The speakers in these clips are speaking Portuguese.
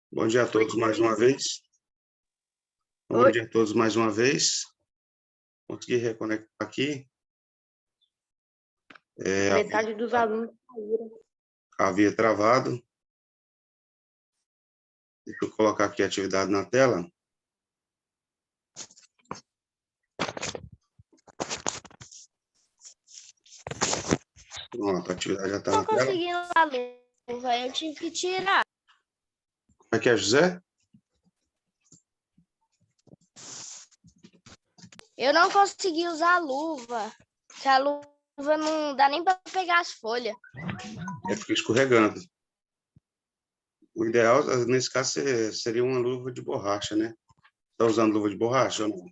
Bom dia a todos mais uma vez. Bom dia a todos mais uma vez. Consegui reconectar aqui. Metade dos alunos saíram. Havia travado. Deixa eu colocar aqui a atividade na tela. Pronto, a atividade já está na tela. Não consegui a luva, eu tive que tirar. Como é que é, José? Eu não consegui usar a luva, que a luva não dá nem para pegar as folhas. Fica escorregando. O ideal, nesse caso, seria uma luva de borracha, né? Está usando luva de borracha ou não?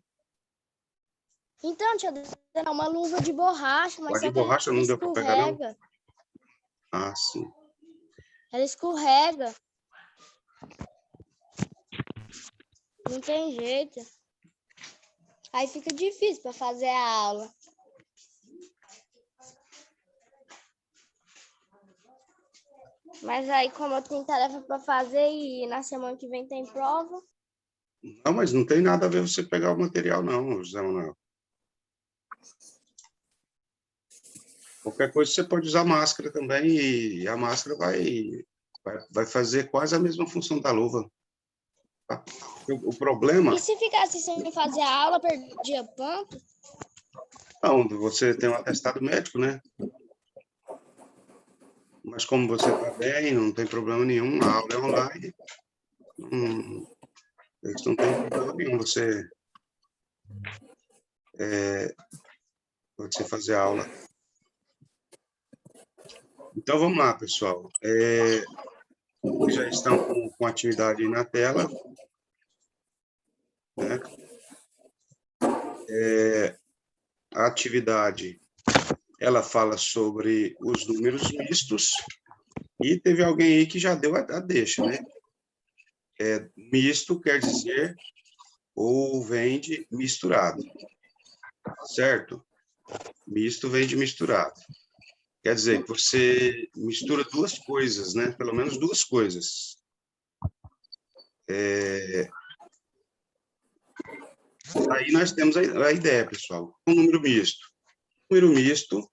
Então, tia, é uma luva de borracha, mas A de só que borracha ela não deu para pegar, não? escorrega. Ah, sim. Ela escorrega. Não tem jeito. Aí fica difícil para fazer a aula. Mas aí, como eu tenho tarefa para fazer e na semana que vem tem prova. Não, mas não tem nada a ver você pegar o material, não, José Manuel. Qualquer coisa você pode usar máscara também e a máscara vai fazer quase a mesma função da luva. Tá? O problema... E se ficasse sem fazer a aula, perdia ponto? Não, você tem um atestado médico, né? Mas como você está bem, não tem problema nenhum, a aula é online, eles não tem problema nenhum você fazer a aula. Então, vamos lá, pessoal. Já estão com a atividade aí na tela, né? A atividade, ela fala sobre os números mistos, e teve alguém aí que já deu a deixa, né? Misto quer dizer ou vem de misturado, certo? Misto vem de misturado. Quer dizer que você mistura duas coisas, né? Pelo menos duas coisas. Aí nós temos a ideia, pessoal. Um número misto. O número misto,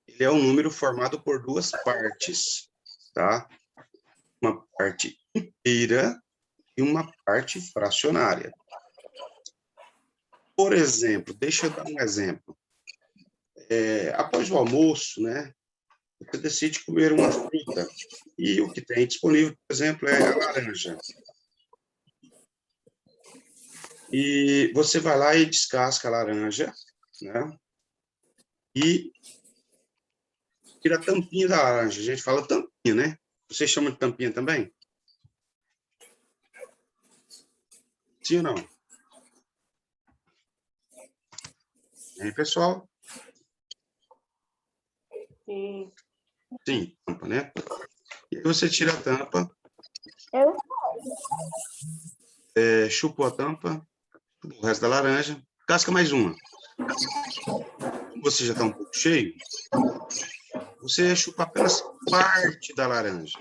ele é um número formado por duas partes, tá? Uma parte inteira e uma parte fracionária. Por exemplo, deixa eu dar um exemplo. Após o almoço, né? Você decide comer uma fruta. E o que tem disponível, por exemplo, é a laranja. E você vai lá e descasca a laranja, né? E tira a tampinha da laranja. A gente fala tampinha, né? Vocês chamam de tampinha também? Sim ou não? E aí, pessoal? Sim. Sim, tampa, né? E aí você tira a tampa. Eu? Chupou a tampa, o resto da laranja, casca mais uma. Como você já está um pouco cheio, você chupa apenas parte da laranja.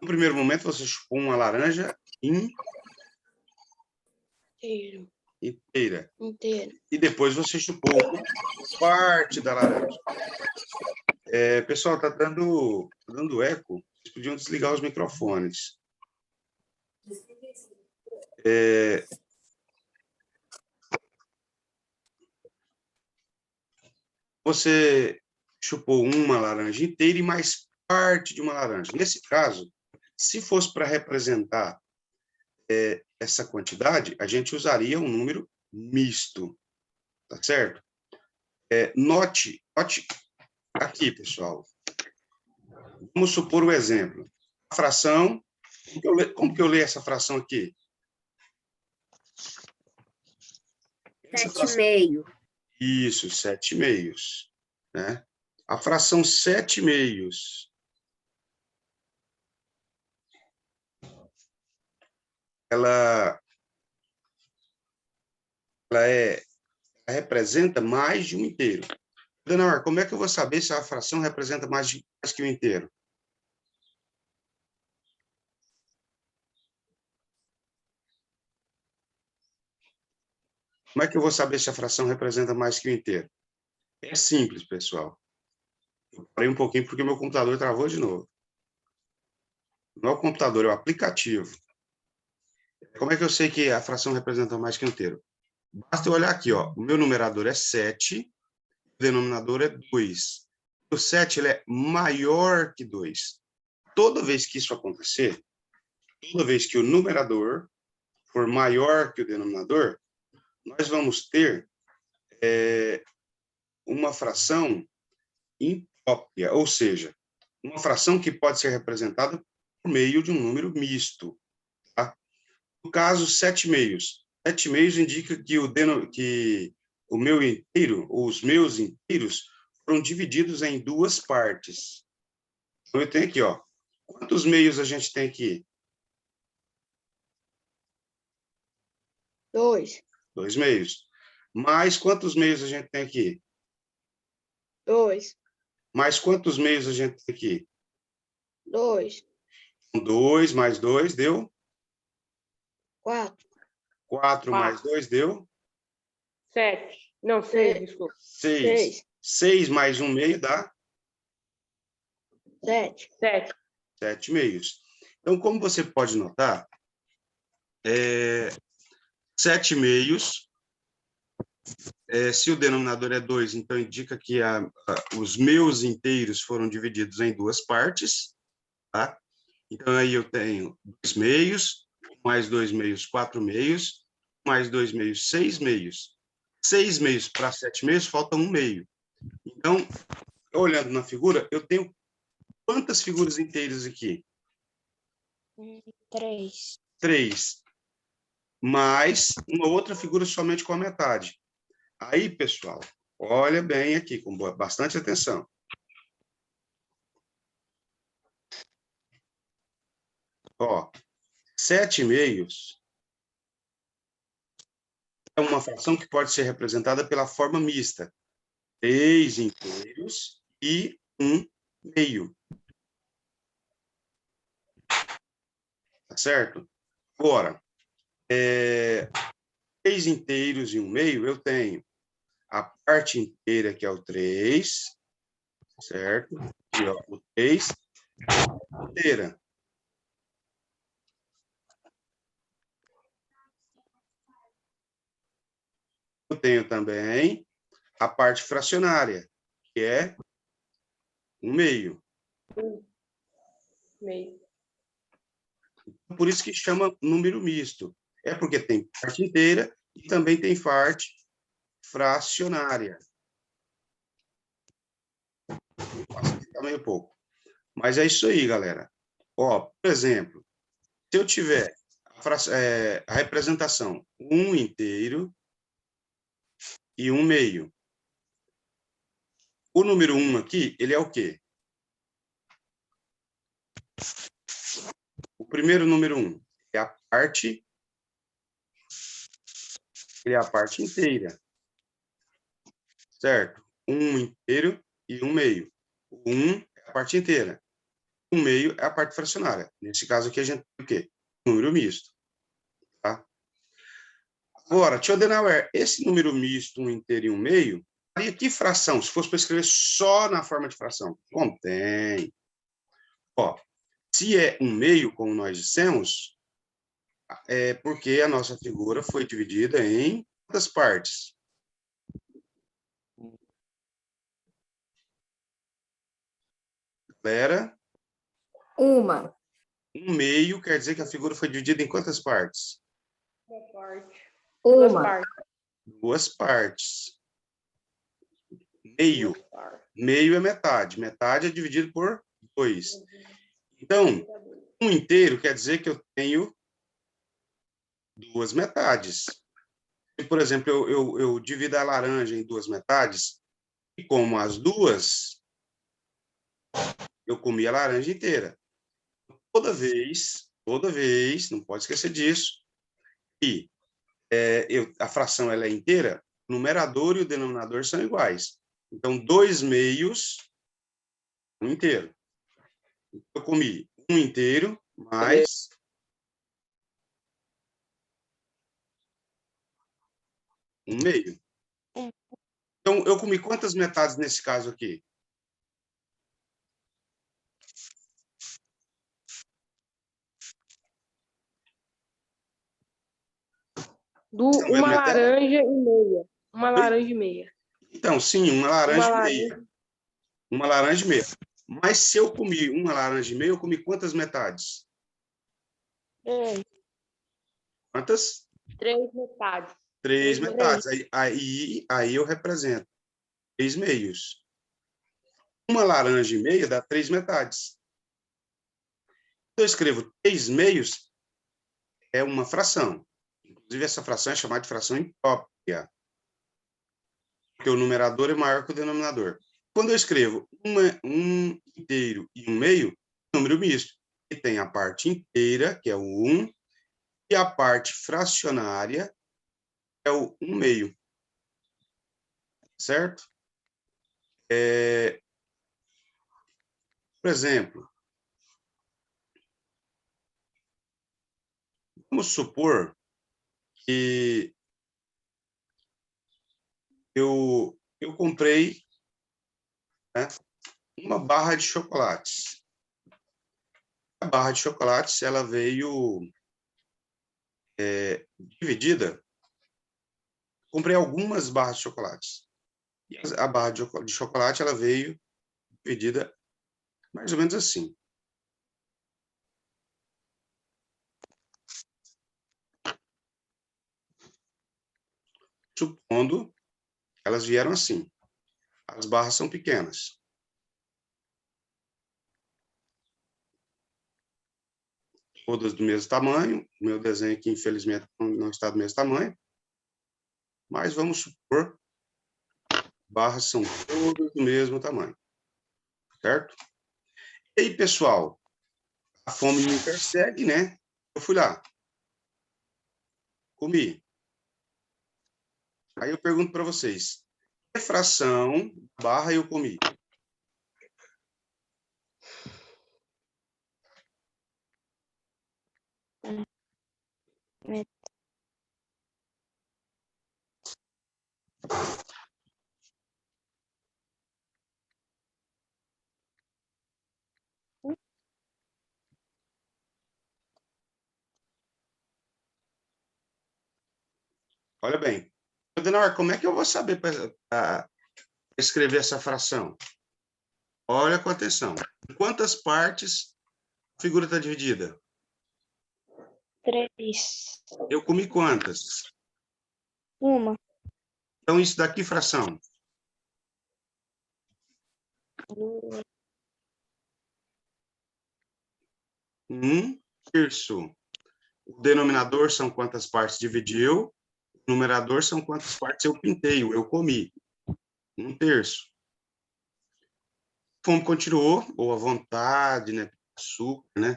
No primeiro momento, você chupou uma laranja inteira. E depois você chupou uma parte da laranja. Pessoal, está dando eco. Vocês podiam desligar os microfones. Você chupou uma laranja inteira e mais parte de uma laranja. Nesse caso, se fosse para representar essa quantidade, a gente usaria um número misto, tá certo? Note aqui, pessoal. Vamos supor o exemplo. A fração, como que eu leio essa fração aqui? 7,5. Isso, 7/2, né? A fração 7/2, ela representa mais de um inteiro. Dona, como é que eu vou saber se a fração representa mais que um inteiro? Como é que eu vou saber se a fração representa mais que o inteiro? É simples, pessoal. Eu parei um pouquinho porque meu computador travou de novo. Não é o computador, é o aplicativo. Como é que eu sei que a fração representa mais que o inteiro? Basta eu olhar aqui, ó. O meu numerador é 7, o denominador é 2. O 7 ele é maior que 2. Toda vez que isso acontecer, toda vez que o numerador for maior que o denominador, nós vamos ter uma fração imprópria, ou seja, uma fração que pode ser representada por meio de um número misto. Tá? No caso, 7 meios. 7 meios indica que o meu inteiro, ou os meus inteiros, foram divididos em duas partes. Então, eu tenho aqui, ó. Quantos meios a gente tem aqui? 2. 2 meios. Mais quantos meios a gente tem aqui? 2. Mais quantos meios a gente tem aqui? 2. 2 mais 2 deu? 4. 4 mais 2 deu? 7. Não, 6, desculpa. 6. 6 mais 1 meio dá? 7. 7. 7 meios. Então, como você pode notar, 7 meios, se o denominador é 2, então indica que os meus inteiros foram divididos em duas partes, tá? Então, aí eu tenho 2 meios, mais 2 meios, 4 meios, mais 2 meios, 6 meios. 6 meios para 7 meios, falta 1 meio. Então, olhando na figura, eu tenho quantas figuras inteiras aqui? 3. 3. Mais uma outra figura somente com a metade. Aí, pessoal, olha bem aqui, com bastante atenção. Ó, 7 meios é uma fração que pode ser representada pela forma mista. 3 inteiros e 1 meio. Tá certo? Agora, 3 inteiros e 1 meio, eu tenho a parte inteira, que é o 3, certo? Aqui, ó, o 3 inteira. Eu tenho também a parte fracionária, que é 1 meio. Meio. Por isso que chama número misto. É porque tem parte inteira e também tem parte fracionária. Facilita meio pouco. Mas é isso aí, galera. Ó, por exemplo, se eu tiver a representação 1 inteiro e 1 meio. O número 1 aqui, ele é o quê? O primeiro número 1 é a parte, ele é a parte inteira. Certo? 1 inteiro e 1 meio. O 1 é a parte inteira. O meio é a parte fracionária. Nesse caso aqui, a gente tem o quê? Número misto. Tá? Agora, tio Adenauer, esse número misto, 1 inteiro e 1 meio, faria que fração? Se fosse para escrever só na forma de fração? Contém. Ó, se é 1 meio, como nós dissemos, é porque a nossa figura foi dividida em quantas partes? Galera? Uma. 1 meio quer dizer que a figura foi dividida em quantas partes? Uma parte. Uma. Duas partes. 2 partes. Meio. Duas partes. Meio é metade. Metade é dividido por 2. Então, 1 inteiro quer dizer que eu tenho 2 metades. Por exemplo, eu divido a laranja em 2 metades, e como as duas, eu comi a laranja inteira. Toda vez, não pode esquecer disso, que a fração ela é inteira, o numerador e o denominador são iguais. Então, 2 meios, 1 inteiro. Eu comi 1 inteiro, mais Um meio. Então, eu comi quantas metades nesse caso aqui? Estão vendo Uma minha tela? laranja e meia. Uma Oi? laranja e meia. Então, sim, uma laranja Uma e meia. laranja. Uma laranja e meia. Mas se eu comi uma laranja e meia, eu comi quantas metades? Quantas? 3 metades. Três Três metades. Aí eu represento 3 meios. Uma laranja e meia dá 3 metades. Eu escrevo 3 meios, é uma fração. Inclusive, essa fração é chamada de fração imprópria, porque o numerador é maior que o denominador. Quando eu escrevo um inteiro e um meio, número misto. E tem a parte inteira, que é o 1, e a parte fracionária, é o 1 meio. Certo? Por exemplo, vamos supor que eu comprei, né, uma barra de chocolates. A barra de chocolates, ela veio dividida. Comprei algumas barras de chocolates. E a barra de chocolate, ela veio dividida mais ou menos assim. Supondo que elas vieram assim. As barras são pequenas. Todas do mesmo tamanho. O meu desenho aqui, infelizmente, não está do mesmo tamanho. Mas vamos supor barras são todas do mesmo tamanho. Certo? E aí, pessoal, a fome me persegue, né? Eu fui lá. Comi. Aí eu pergunto para vocês. Que fração barra eu comi? Olha bem. Adenauer, como é que eu vou saber para escrever essa fração? Olha com atenção. Em quantas partes a figura está dividida? 3. Eu comi quantas? Uma. Então, isso daqui, fração. 1/3. O denominador são quantas partes dividiu. O numerador são quantas partes eu pintei, eu comi. 1/3. Fome continuou, ou a vontade, né? Açúcar, né?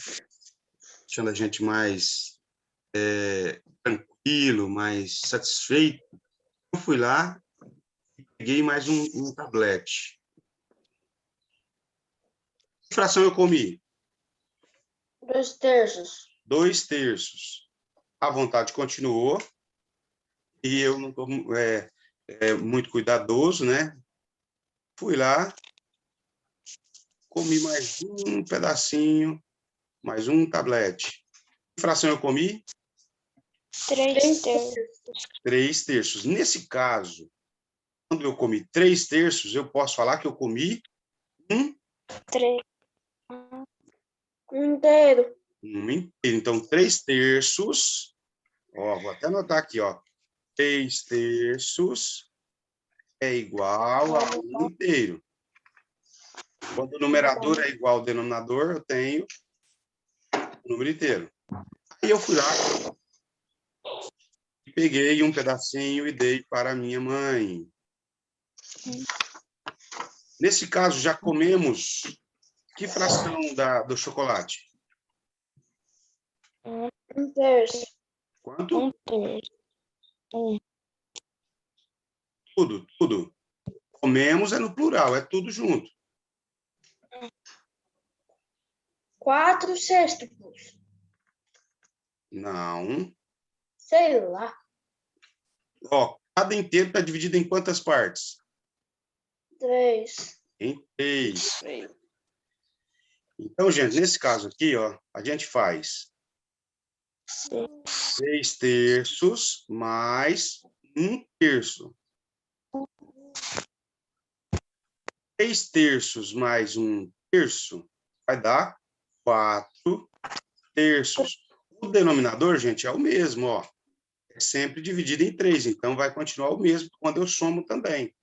Deixando a gente mais tranquilo, mais satisfeito. Eu fui lá e peguei mais um tablete. Que fração eu comi? 2/3. 2/3. A vontade continuou e eu não estou muito cuidadoso, né? Fui lá, comi mais um pedacinho, mais um tablete. Que fração eu comi? 3/3. 3/3. Nesse caso, quando eu comi 3/3, eu posso falar que eu comi um 3. Inteiro. inteiro. Então, 3/3, ó, vou até anotar aqui, ó. 3/3 é igual a 1 inteiro. Quando o numerador é igual ao denominador, eu tenho o número inteiro. Aí eu fui lá e peguei um pedacinho e dei para a minha mãe. Nesse caso, já comemos que fração do chocolate? 1/3. Quanto? 1/3. Tudo, tudo. Comemos é no plural, é tudo junto. 4/6. Não. Sei lá. Ó, Cada inteiro está dividido em quantas partes? 3. Em 3. Então, gente, nesse caso aqui, ó, a gente faz 6 terços mais 1 terço. 6 terços mais 1 terço vai dar 4 terços. O denominador, gente, é o mesmo, ó. É sempre dividido em 3, então vai continuar o mesmo quando eu somo também.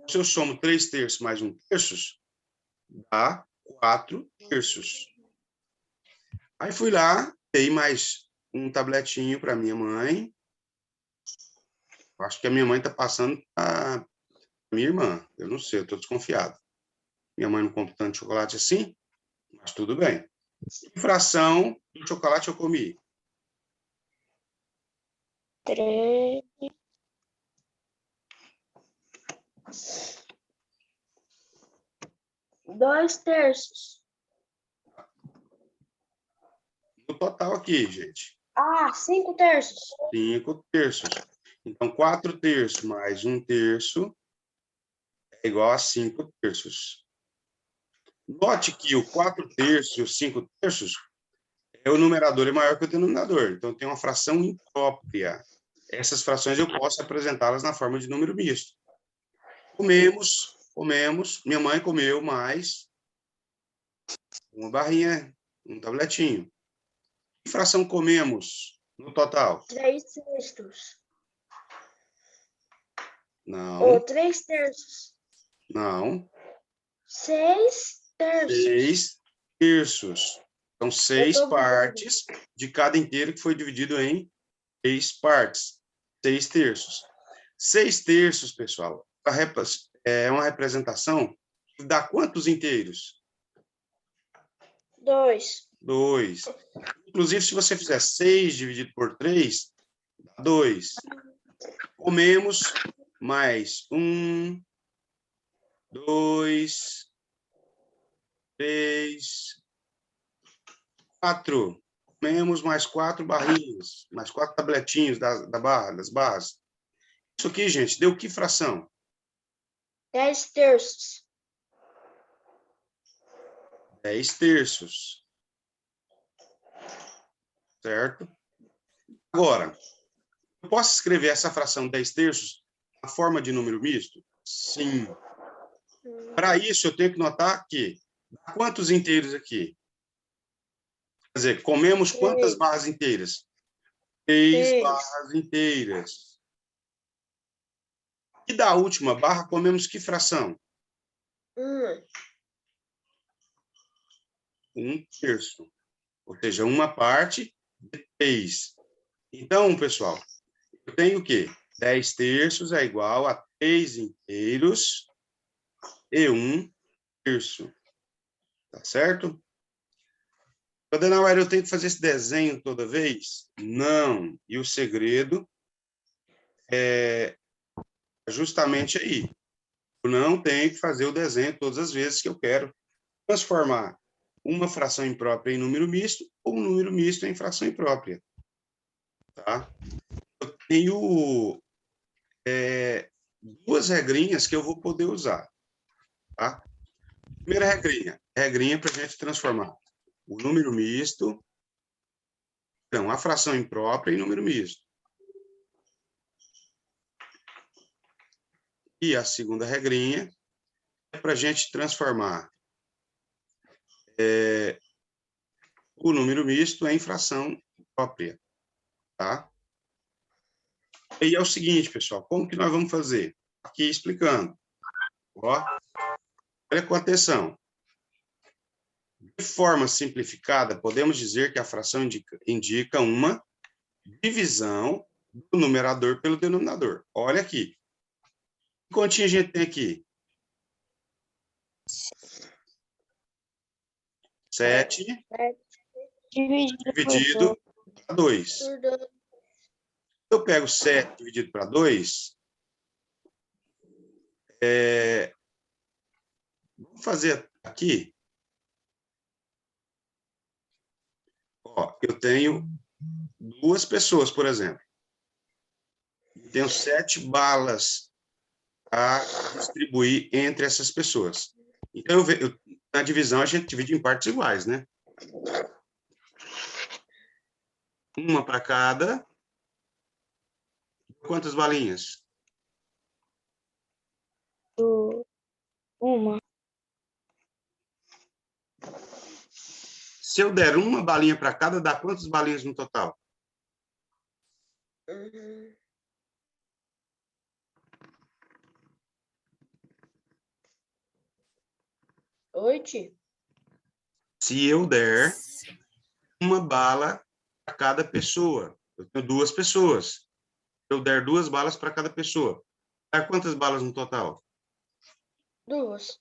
Se eu somo 3 terços mais 1 terço, dá 4 terços. Aí fui lá, dei mais um tabletinho para minha mãe. Acho que a minha mãe está passando para minha irmã. Eu não sei, eu estou desconfiado. Minha mãe não compra tanto chocolate assim, mas tudo bem. Que fração do chocolate eu comi? 3. 2 terços. No total aqui, gente. 5 terços. 5 terços. Então, 4 terços mais 1 terço é igual a 5 terços. Note que o 4 terços e o 5 terços, o numerador é maior que o denominador. Então, tem uma fração imprópria. Essas frações eu posso apresentá-las na forma de número misto. Comemos. Minha mãe comeu mais uma barrinha, um tabletinho. Que fração comemos no total? 3 sextos. Não, 3 terços. não. 6 terços. 6 terços. São 6 tô partes de cada inteiro que foi dividido em 6 partes. 6 terços. 6 terços, pessoal, é uma representação que dá quantos inteiros? 2. 2. Inclusive, se você fizer 6 dividido por 3, dá 2. Comemos mais 1, 2, 3, 4. Comemos mais 4 barrinhas, mais 4 tabletinhos das barras. Isso aqui, gente, deu que fração? 10 terços. 10 terços. Certo? Agora, eu posso escrever essa fração 10 terços na forma de número misto? Sim. Para isso, eu tenho que notar que quantos inteiros aqui? Quer dizer, comemos quantas barras inteiras? 3 barras inteiras. E da última barra, comemos que fração? 1 terço. Ou seja, uma parte de 3. Então, pessoal, eu tenho o quê? 10 terços é igual a 3 inteiros e 1 terço. Tá certo? Adenauer, eu tenho que fazer esse desenho toda vez? Não. E o segredo é justamente aí. Eu não tenho que fazer o desenho todas as vezes que eu quero transformar uma fração imprópria em número misto ou um número misto em fração imprópria. Tá? Eu tenho duas regrinhas que eu vou poder usar. Tá? Primeira regrinha para a gente transformar o número misto, então, a fração imprópria em número misto. E a segunda regrinha é para a gente transformar o número misto em fração própria. Tá? E é o seguinte, pessoal, como que nós vamos fazer? Aqui explicando. Ó, olha com atenção. De forma simplificada, podemos dizer que a fração indica uma divisão do numerador pelo denominador. Olha aqui. Que continha a gente tem aqui? 7 dividido para 2. Eu pego 7 dividido para 2, vou fazer aqui. Ó, eu tenho 2 pessoas, por exemplo. tenho 7 balas a distribuir entre essas pessoas. Então, na divisão, a gente divide em partes iguais, né? Uma para cada. Quantas balinhas? Uma. Se eu der uma balinha para cada, dá quantas balinhas no total? Oito. Se eu der uma bala para cada pessoa, eu tenho 2 pessoas. Se eu der 2 balas para cada pessoa, dá quantas balas no total? 2.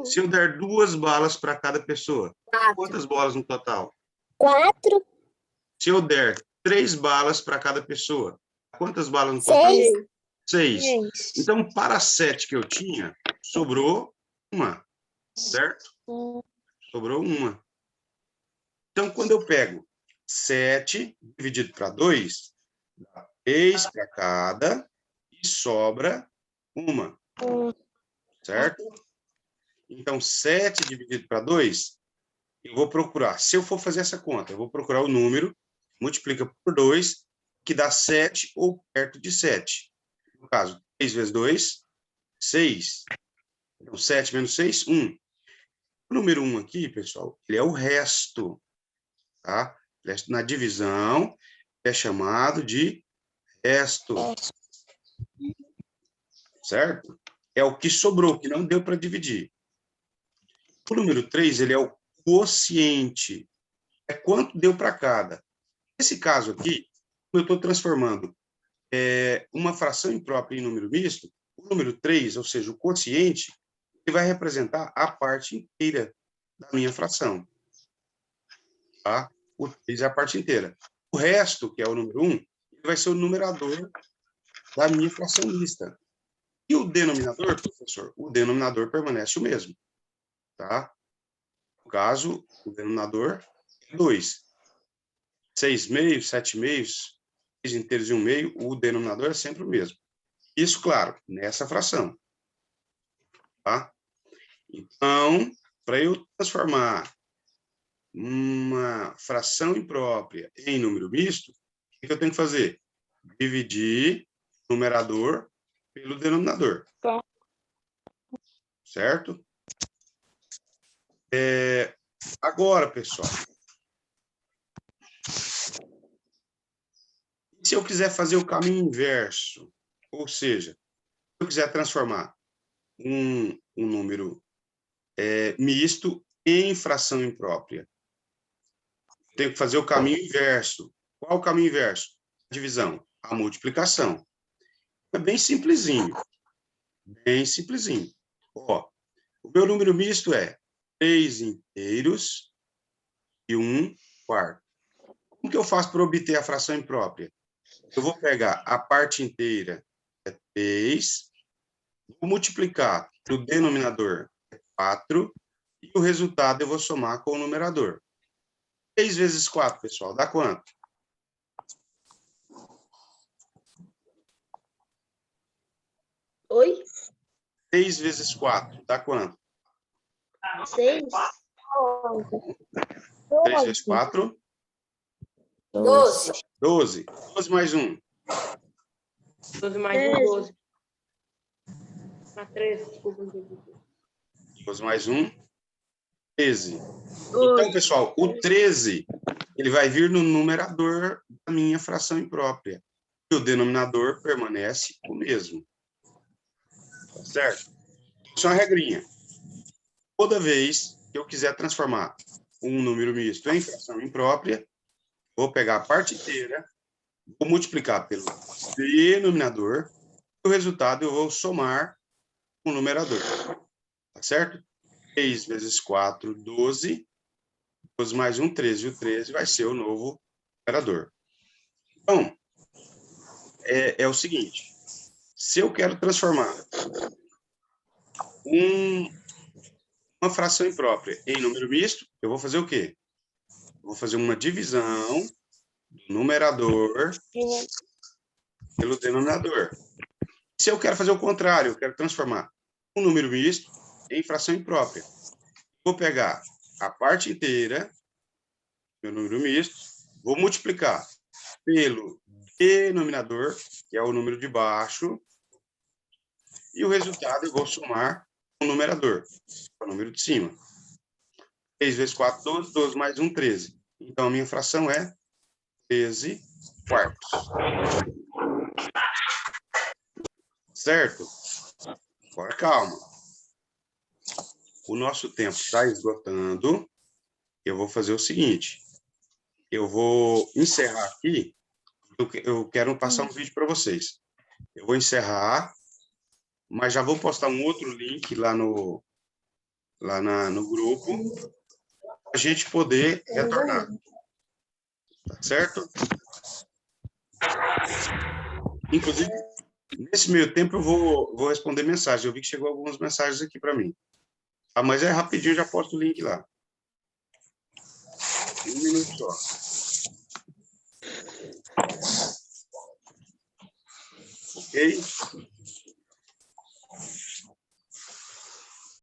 Se eu der 2 balas para cada pessoa, 4. quantas bolas no total? 4. Se eu der 3 balas para cada pessoa, quantas balas no total? 6. 6. Então, para 7 que eu tinha, sobrou uma, certo? Sobrou uma. Então, quando eu pego 7 dividido para 2, dá 3 para cada e sobra uma, certo? Então, 7 dividido para 2, eu vou procurar. Se eu for fazer essa conta, eu vou procurar o número, multiplica por 2, que dá 7 ou perto de 7. No caso, 3 vezes 2, 6. Então, 7 menos 6, 1. O número 1 aqui, pessoal, ele é o resto, tá? Na divisão, é chamado de resto, certo? É o que sobrou, que não deu para dividir. O número 3, ele é o quociente, é quanto deu para cada. Nesse caso aqui, eu estou transformando uma fração imprópria em número misto, o número 3, ou seja, o quociente, ele vai representar a parte inteira da minha fração. Tá? O 3 é a parte inteira. O resto, que é o número 1, ele vai ser o numerador da minha fração mista. E o denominador, professor? O denominador permanece o mesmo. Tá? No caso, o denominador é 2. 6 meios, 7 meios, 6 inteiros e 1 meio, o denominador é sempre o mesmo. Isso, claro, nessa fração. Tá? Então, para eu transformar uma fração imprópria em número misto, o que eu tenho que fazer? Dividir o numerador pelo denominador. Certo? Agora, pessoal, se eu quiser fazer o caminho inverso, ou seja, se eu quiser transformar um número misto em fração imprópria, tenho que fazer o caminho inverso. Qual o caminho inverso? A divisão, a multiplicação. É bem simplesinho. Bem simplesinho. Ó, o meu número misto é 3 inteiros e 1 quarto. Como que eu faço para obter a fração imprópria? Eu vou pegar a parte inteira, é 3, vou multiplicar no denominador, é 4, e o resultado eu vou somar com o numerador. 3 vezes 4, pessoal, dá quanto? Oi? 3 vezes 4, dá quanto? 6. 3 vezes 4, 12. 12. 12 mais 1. 12 mais 1, 12. Ah, 13, desculpa. 12 mais 1, 13. Então, pessoal, o 13, ele vai vir no numerador da minha fração imprópria. E o denominador permanece o mesmo. Certo? Isso é uma regrinha. Toda vez que eu quiser transformar um número misto em fração imprópria, vou pegar a parte inteira, vou multiplicar pelo denominador, e o resultado eu vou somar com o numerador. Tá certo? 3 vezes 4, 12. 12 mais 1, 13. E o 13 vai ser o novo numerador. Então, é o seguinte. Se eu quero transformar uma fração imprópria em número misto, eu vou fazer o quê? Eu vou fazer uma divisão do numerador pelo denominador. Se eu quero fazer o contrário, eu quero transformar um número misto em fração imprópria. Vou pegar a parte inteira, meu número misto, vou multiplicar pelo denominador, que é o número de baixo, e o resultado eu vou somar com o numerador, o número de cima. 3 vezes 4, 12, 12 mais 1, 13. Então, a minha fração é 13 quartos. Certo? Agora, calma. O nosso tempo está esgotando. Eu vou fazer o seguinte. Eu vou encerrar aqui. Eu quero passar um vídeo para vocês. Eu vou encerrar, mas já vou postar um outro link lá no grupo para a gente poder retornar. Tá certo? Inclusive, nesse meio tempo, eu vou responder mensagens. Eu vi que chegou algumas mensagens aqui para mim. Ah, mas é rapidinho, já posto o link lá. 1 minuto só. Ok?